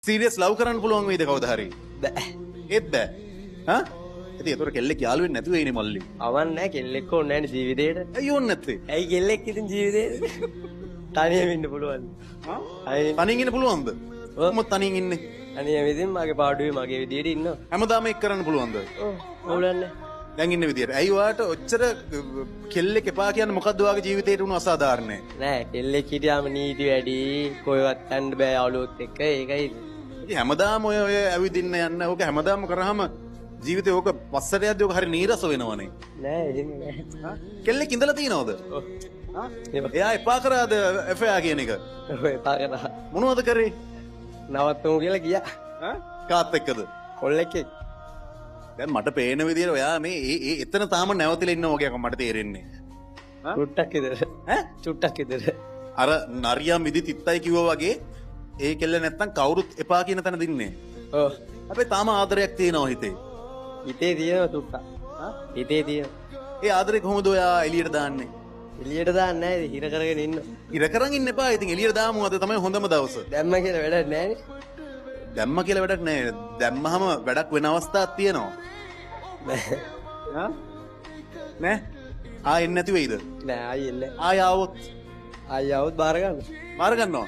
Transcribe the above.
Serious love කරන්න පුළුවන් වෙයිද කවදා හරි? බෑ. ඒත් බෑ. හා? ඉතින් ඒතර කෙල්ලෙක් යාළු වෙන්නේ නැතුව ඉන්නේ මල්ලි. අවන්නේ කෙල්ලෙක් ඕනේ නැහැ ජීවිතේට. ඇයි ඕනේ නැත්තේ? ඇයි කෙල්ලෙක් ඉතින් ජීවිතේට තනියම ඉන්න පුළුවන්. හා? අය තනියෙන් ඉන්න පුළුවන්ද? ඔව්. කොහොමද තනියෙන් ඉන්නේ? තනියම ඉතින් මගේ පාඩුවේ මගේ විදියට ඉන්නවා. හැමදාම එක් කරන්න පුළුවන්ද? ඔව්. ඕලන්නේ. දැන් ඉන්න විදියට. ඇයි ඔයාට ඔච්චර කෙල්ලෙක් එපා කියන්නේ මොකද්ද ඔයාගේ ජීවිතේට උණු අසාධාරණේ? නෑ කෙල්ලෙක් හිටියාම නීති වැඩි කොහෙවත් යන්න බෑ යාළුවොත් එක්ක ඒකයි. ඉතින් හැමදාම ඔය ඇවිදින්න යන්න ඕක හැමදාම කරාම ජීවිතේ ඕක පස්සට යද්දි ඕක හරි නීරස වෙනවනේ. නෑ එහෙම නෑ. හා? කෙල්ලෙක් ඉඳලා තියනවද? ඔව්. හා? එයා එපා කරාද එෆයා කියන එක? ඔය පාකරා මොනවද කරේ? නවත්තමු කියලා ගියා. හා? කාත් එක්කද? කොල්ලෙක් එක්ක. දැන් මට පේන විදියට ඔයා මේ එතන තාම නැවතිලා ඉන්න වගේ මට තේරෙන්නේ. හා? චුට්ටක් විතර. ඈ? චුට්ටක් විතර. අර නරියා මිදි තිත්තයි කිව්වා වගේ ඒ කෙල්ල නැත්තම් කවුරුත් එපා කියන තැන දින්නේ. ඔව්. හැබැයි තාම ආදරයක් තියෙනවා හිතේ. හිතේ තියෙන චුට්ටක්. හා? හිතේ තියෙන. ඒ ආදරේ කොහොමද ඔයා එළියට දාන්නේ? එළියට දාන්න නෑ හිර කරගෙන ඉන්න. ඉර කරන් ඉන්න එපා. ඉතින් එළියට දාමු අද තමයි හොඳම දවස. දැම්ම කියලා වැඩක් නෑනේ. දැම්ම කියලා වැඩක් නෑ. දැම්මහම වැඩක් වෙන අවස්ථාවක් තියෙනවා. නෑ. හා? නෑ? එන්නේ නැති වෙයිද? නෑ ආයෙ එන්නේ. ආය આવොත් ආයෙ આવොත් බාර ගන්න. මාර ගන්නවා.